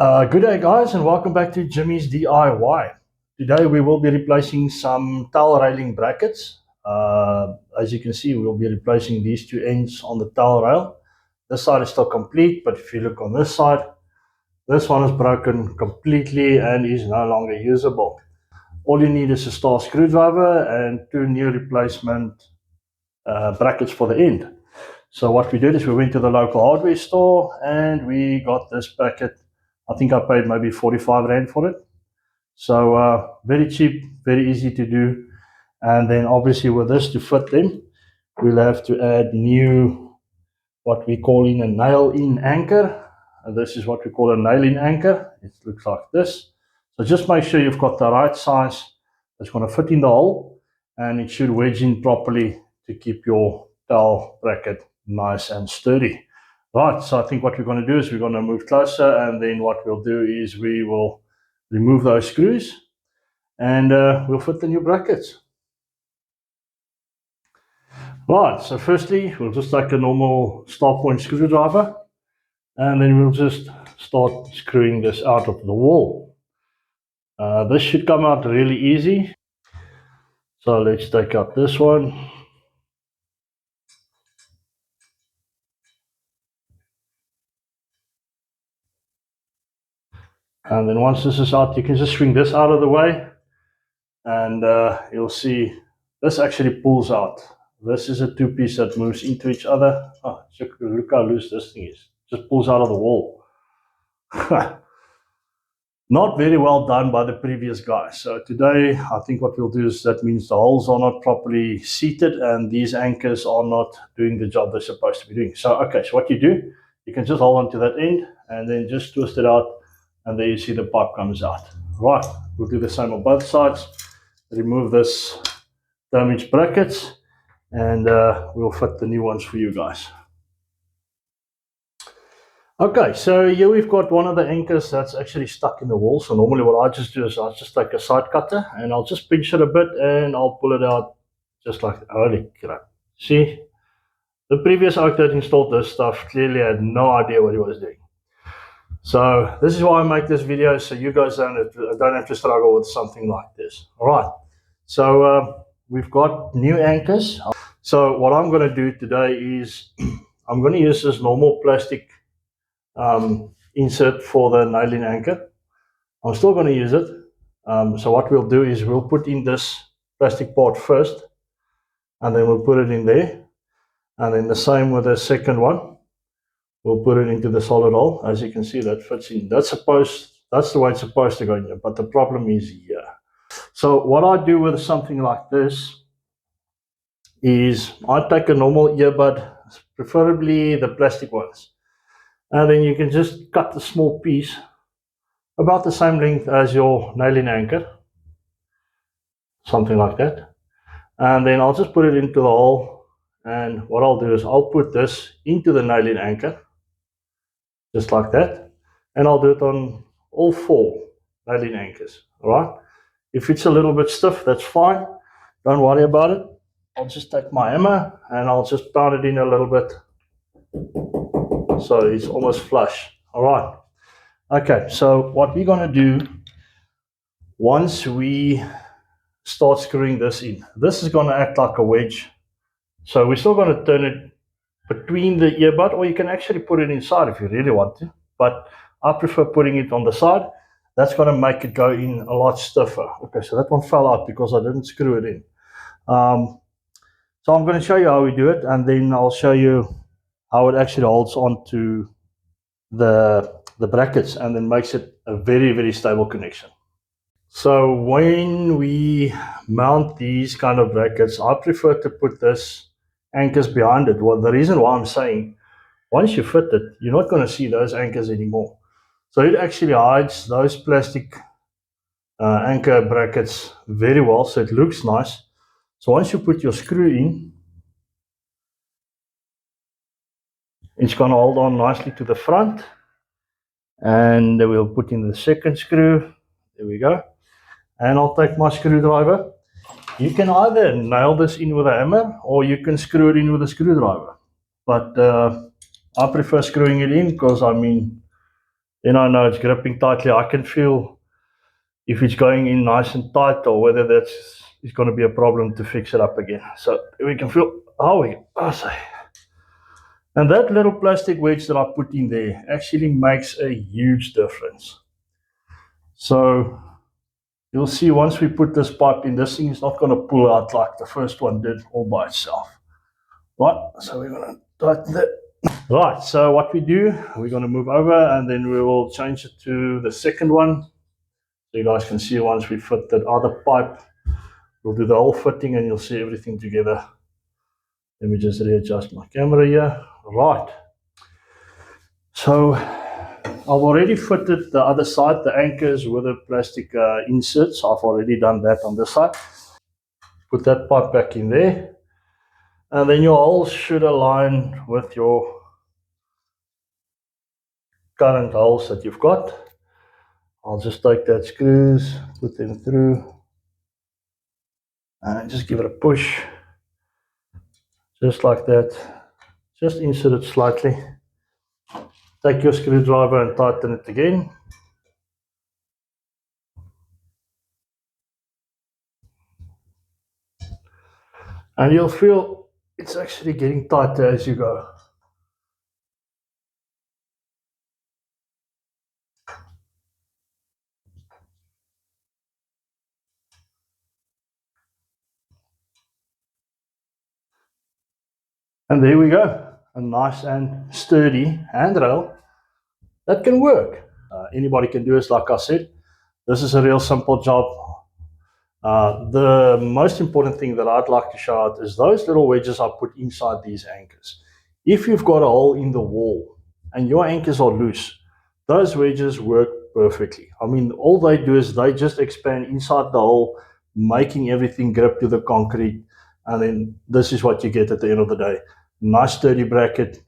Good day, guys, and welcome back to Jimmy's DIY. Today we will be replacing some towel railing brackets. As you can see, we'll be replacing these two ends on the towel rail. This side is still complete, but if you look on this side, this one is broken completely and is no longer usable. All you need is a star screwdriver and two new replacement brackets for the end. So what we did is we went to the local hardware store and we got this bracket. I think I paid maybe 45 Rand for it. So very cheap, very easy to do. And then obviously with this to fit them, we'll have to add new, what we call in a nail-in anchor. And this is what we call a nail-in anchor. It looks like this. So just make sure you've got the right size that's going to fit in the hole, and it should wedge in properly to keep your towel bracket nice and sturdy. Right, so I think what we're going to do is we're going to move closer, and then what we'll do is we will remove those screws and we'll fit the new brackets. Right, so firstly we'll just take a normal star point screwdriver and then we'll just start screwing this out of the wall. This should come out really easy. So let's take out this one. And then once this is out, you can just swing this out of the way and you'll see this actually pulls out. This is a two-piece that moves into each other. Oh, look how loose this thing is. Just pulls out of the wall. Not very well done by the previous guy. So today, I think what we'll do is that means the holes are not properly seated and these anchors are not doing the job they're supposed to be doing. So, okay, so what you do, you can just hold on to that end and then just twist it out, and there you see the pipe comes out. Right, we'll do the same on both sides. Remove this damaged brackets and we'll fit the new ones for you guys. Okay, so here we've got one of the anchors that's actually stuck in the wall. So normally what I just do is I'll just take a side cutter and I'll just pinch it a bit and I'll pull it out just like, holy crap. See, the previous oak that installed this stuff clearly had no idea what he was doing. So this is why I make this video, so you guys don't have to struggle with something like this. All right, so we've got new anchors. So what I'm going to do today is I'm going to use this normal plastic insert for the nailing anchor. I'm still going to use it. So what we'll do is we'll put in this plastic part first, and then we'll put it in there. And then the same with the second one. We'll put it into the solid hole. As you can see, that fits in. That's the way it's supposed to go in here. But the problem is here. So what I do with something like this is I take a normal earbud, preferably the plastic ones. And then you can just cut a small piece about the same length as your nailing anchor. Something like that. And then I'll just put it into the hole. And what I'll do is I'll put this into the nailing anchor. Just like that, and I'll do it on all four nailing anchors. All right, if it's a little bit stiff, that's fine, don't worry about it. I'll just take my hammer and I'll just pound it in a little bit so it's almost flush. All right, okay, so what we're going to do once we start screwing this in, this is going to act like a wedge, so we're still going to turn it between the earbud, or you can actually put it inside if you really want to, but I prefer putting it on the side. That's going to make it go in a lot stiffer. Okay, so that one fell out because I didn't screw it in. So I'm going to show you how we do it, and then I'll show you how it actually holds onto the brackets and then makes it a very, very stable connection. So when we mount these kind of brackets, I prefer to put this anchors behind it. Well, the reason why I'm saying, once you fit it, you're not going to see those anchors anymore. So it actually hides those plastic anchor brackets very well, so it looks nice. So once you put your screw in, it's going to hold on nicely to the front, and then we'll put in the second screw. There we go. And I'll take my screwdriver. You can either nail this in with a hammer or you can screw it in with a screwdriver. But I prefer screwing it in because, I mean, then I know it's gripping tightly. I can feel if it's going in nice and tight or whether that's is going to be a problem to fix it up again. So we can feel how we say. And that little plastic wedge that I put in there actually makes a huge difference. So you'll see once we put this pipe in, this thing is not going to pull out like the first one did all by itself. Right, so we're going to tighten that. Right, so what we do, we're going to move over and then we will change it to the second one. So you guys can see once we fit that other pipe, we'll do the whole fitting and you'll see everything together. Let me just readjust my camera here. Right. So I've already fitted the other side, the anchors with the plastic inserts. I've already done that on this side. Put that pipe back in there. And then your holes should align with your current holes that you've got. I'll just take that screws, put them through, and just give it a push. Just like that. Just insert it slightly. Take your screwdriver and tighten it again. And you'll feel it's actually getting tighter as you go. And there we go, a nice and sturdy handrail that can work. Anybody can do this, like I said. This is a real simple job. The most important thing that I'd like to show out is those little wedges I put inside these anchors. If you've got a hole in the wall and your anchors are loose, those wedges work perfectly. I mean, all they do is they just expand inside the hole, making everything grip to the concrete. And then this is what you get at the end of the day. Nice sturdy bracket,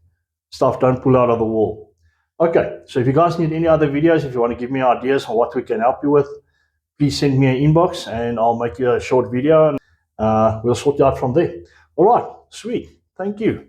stuff don't pull out of the wall. Okay, so if you guys need any other videos, if you want to give me ideas on what we can help you with, please send me an inbox and I'll make you a short video and we'll sort you out from there. All right, sweet. Thank you.